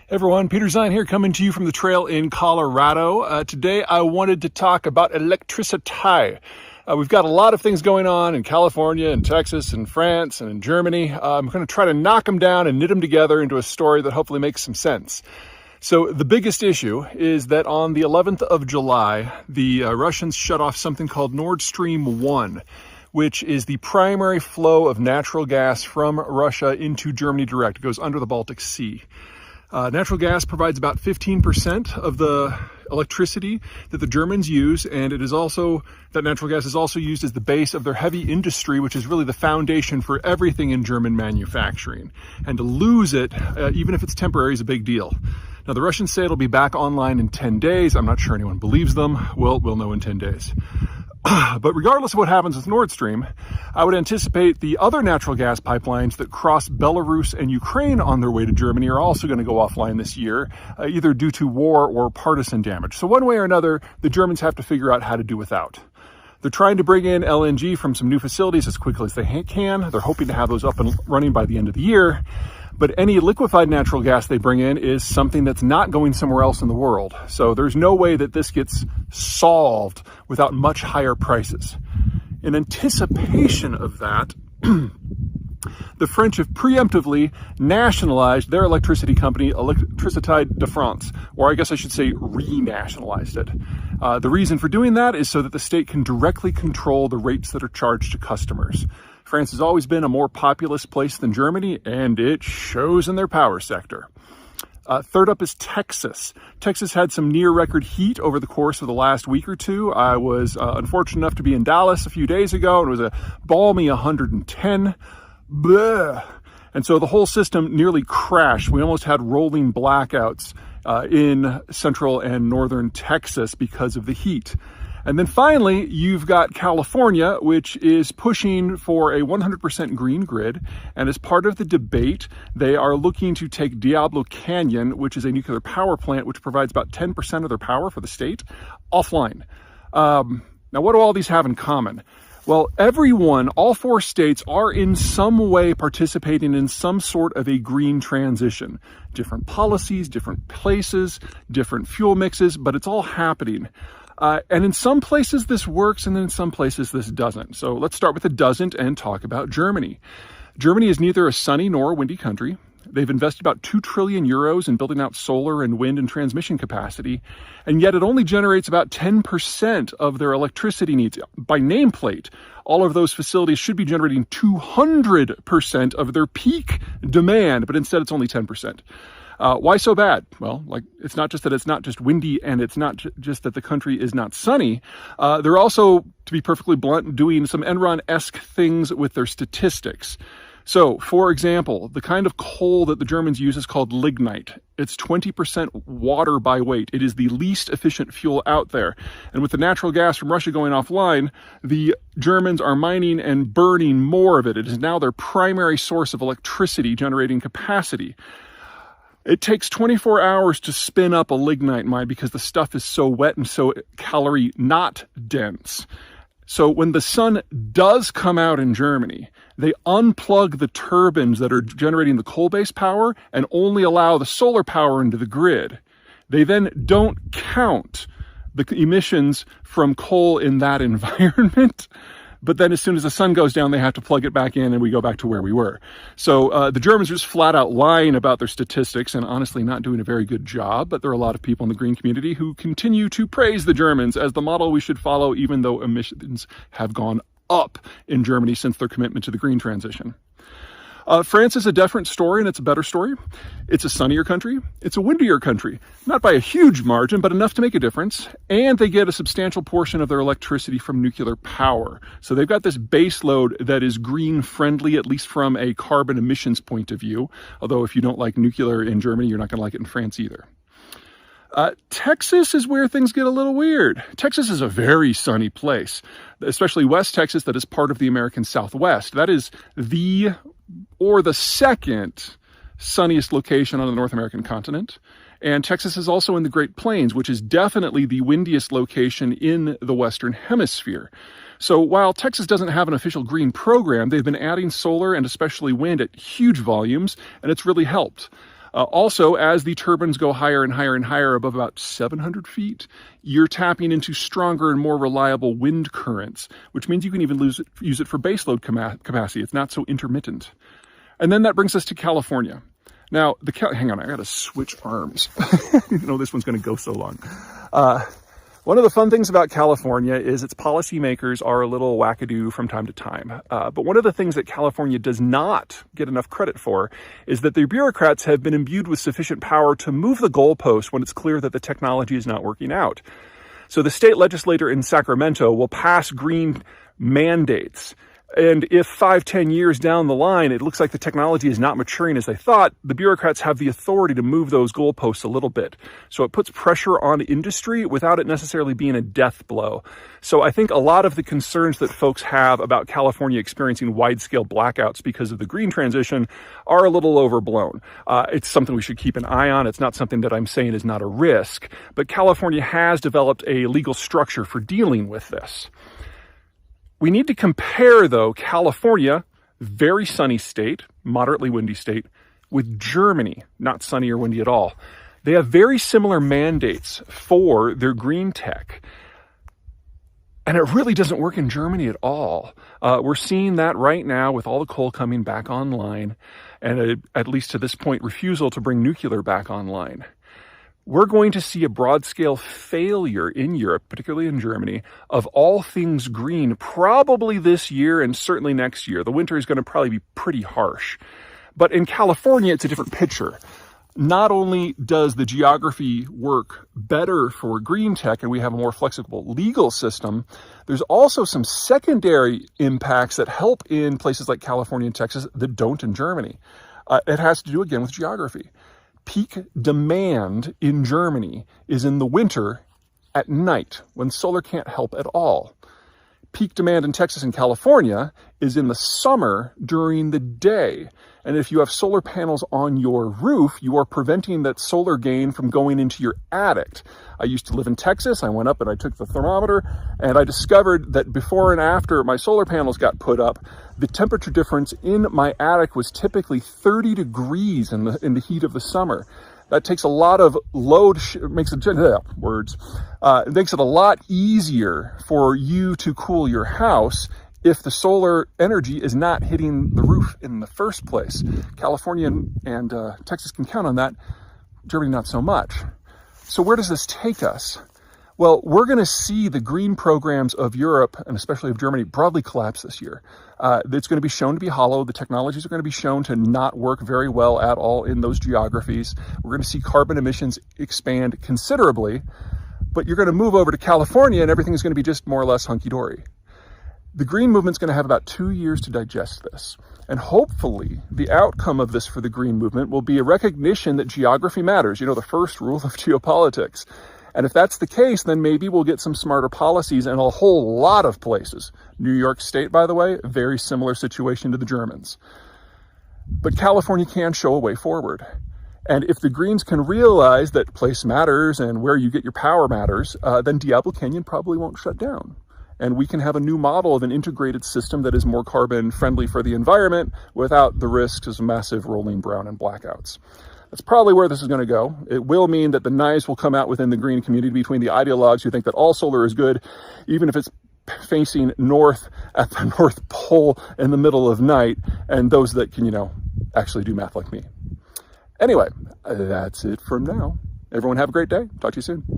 Everyone, Peter Zeihan here, coming to you from the trail in Colorado. Today I wanted to talk about electricity. We've got a lot of things going on in California and Texas and France and in Germany. I'm going to try to knock them down and knit them together into a story that hopefully makes some sense. So the biggest issue is that on the 11th of July, the Russians shut off something called Nord Stream 1, which is the primary flow of natural gas from Russia into Germany direct. It goes under the Baltic Sea. Natural gas provides about 15% of the electricity that the Germans use, and that natural gas is also used as the base of their heavy industry, which is really the foundation for everything in German manufacturing. And to lose it, even if it's temporary, is a big deal. Now, the Russians say it'll be back online in 10 days. I'm not sure anyone believes them. We'll know in 10 days. But regardless of what happens with Nord Stream, I would anticipate the other natural gas pipelines that cross Belarus and Ukraine on their way to Germany are also going to go offline this year, either due to war or partisan damage. So one way or another, the Germans have to figure out how to do without. They're trying to bring in LNG from some new facilities as quickly as they can. They're hoping to have those up and running by the end of the year. But any liquefied natural gas they bring in is something that's not going somewhere else in the world. So there's no way that this gets solved without much higher prices. In anticipation of that, the French have preemptively nationalized their electricity company, Électricité de France, or I guess I should say renationalized it. The reason for doing that is so that the state can directly control the rates that are charged to customers. France has always been a more populous place than Germany, and it shows in their power sector. Third up is Texas. Texas had some near-record heat over the course of the last week or two. I was unfortunate enough to be in Dallas a few days ago, and it was a balmy 110. Bleh. And so the whole system nearly crashed. We almost had rolling blackouts in central and northern Texas because of the heat. And then finally, you've got California, which is pushing for a 100% green grid. And as part of the debate, they are looking to take Diablo Canyon, which is a nuclear power plant, which provides about 10% of their power for the state, offline. Now, what do all these have in common? Well, all four states are in some way participating in some sort of a green transition. Different policies, different places, different fuel mixes, but it's all happening. And in some places this works, and then in some places this doesn't. So let's start with the doesn't and talk about Germany. Germany is neither a sunny nor a windy country. They've invested about 2 trillion euros in building out solar and wind and transmission capacity, and yet it only generates about 10% of their electricity needs. By nameplate, all of those facilities should be generating 200% of their peak demand, but instead it's only 10%. Why so bad? Well, it's not just that it's not just windy, and it's not just that the country is not sunny. They're also, to be perfectly blunt, doing some Enron-esque things with their statistics. So, for example, the kind of coal that the Germans use is called lignite. It's 20% water by weight. It is the least efficient fuel out there. And with the natural gas from Russia going offline, the Germans are mining and burning more of it. It is now their primary source of electricity generating capacity. It takes 24 hours to spin up a lignite mine because the stuff is so wet and so calorie not dense. So when the sun does come out in Germany, they unplug the turbines that are generating the coal-based power and only allow the solar power into the grid. They then don't count the emissions from coal in that environment. But then as soon as the sun goes down, they have to plug it back in and we go back to where we were. So the Germans are just flat out lying about their statistics and honestly not doing a very good job. But there are a lot of people in the green community who continue to praise the Germans as the model we should follow, even though emissions have gone up in Germany since their commitment to the green transition. France is a different story, and it's a better story. It's a sunnier country. It's a windier country. Not by a huge margin, but enough to make a difference. And they get a substantial portion of their electricity from nuclear power. So they've got this base load that is green friendly, at least from a carbon emissions point of view. Although if you don't like nuclear in Germany, you're not going to like it in France either. Texas is where things get a little weird. Texas is a very sunny place, especially West Texas, that is part of the American Southwest. That is the second sunniest location on the North American continent. And Texas is also in the Great Plains, which is definitely the windiest location in the Western Hemisphere. So while Texas doesn't have an official green program, they've been adding solar and especially wind at huge volumes, and it's really helped. Also, as the turbines go higher and higher and higher above about 700 feet, you're tapping into stronger and more reliable wind currents, which means you can even use it for baseload capacity. It's not so intermittent. And then that brings us to California. Now, hang on, I gotta switch arms. You know, this one's gonna go so long. One of the fun things about California is its policymakers are a little wackadoo from time to time. But one of the things that California does not get enough credit for is that their bureaucrats have been imbued with sufficient power to move the goalpost when it's clear that the technology is not working out. So the state legislator in Sacramento will pass green mandates. And if 5-10 years down the line, it looks like the technology is not maturing as they thought, the bureaucrats have the authority to move those goalposts a little bit. So it puts pressure on industry without it necessarily being a death blow. So I think a lot of the concerns that folks have about California experiencing wide-scale blackouts because of the green transition are a little overblown. It's something we should keep an eye on. It's not something that I'm saying is not a risk, but California has developed a legal structure for dealing with this. We need to compare, though, California, very sunny state, moderately windy state, with Germany, not sunny or windy at all. They have very similar mandates for their green tech. And it really doesn't work in Germany at all. We're seeing that right now with all the coal coming back online, and at least to this point, refusal to bring nuclear back online. We're going to see a broad-scale failure in Europe, particularly in Germany, of all things green, probably this year and certainly next year. The winter is going to probably be pretty harsh. But in California, it's a different picture. Not only does the geography work better for green tech and we have a more flexible legal system, there's also some secondary impacts that help in places like California and Texas that don't in Germany. It has to do, again, with geography. Peak demand in Germany is in the winter at night when solar can't help at all. Peak demand in Texas and California is in the summer during the day. And if you have solar panels on your roof, you are preventing that solar gain from going into your attic. I used to live in Texas. I went up and I took the thermometer and I discovered that before and after my solar panels got put up, the temperature difference in my attic was typically 30 degrees in the heat of the summer. That takes a lot of load, it makes it a lot easier for you to cool your house if the solar energy is not hitting the roof in the first place. California and Texas can count on that. Germany, not so much. So where does this take us? Well, we're going to see the green programs of Europe, and especially of Germany, broadly collapse this year. It's going to be shown to be hollow. The technologies are going to be shown to not work very well at all in those geographies. We're going to see carbon emissions expand considerably, but you're going to move over to California and everything is going to be just more or less hunky-dory. The green movement's going to have about 2 years to digest this. And hopefully the outcome of this for the green movement will be a recognition that geography matters. You know, the first rule of geopolitics. And if that's the case, then maybe we'll get some smarter policies in a whole lot of places. New York State, by the way, a very similar situation to the Germans. But California can show a way forward. And if the Greens can realize that place matters and where you get your power matters, then Diablo Canyon probably won't shut down. And we can have a new model of an integrated system that is more carbon friendly for the environment without the risks of massive rolling brown and blackouts. That's probably where this is going to go. It will mean that the knives will come out within the green community between the ideologues who think that all solar is good, even if it's facing north at the North Pole in the middle of night, and those that can, actually do math like me. Anyway, that's it from now. Everyone have a great day. Talk to you soon.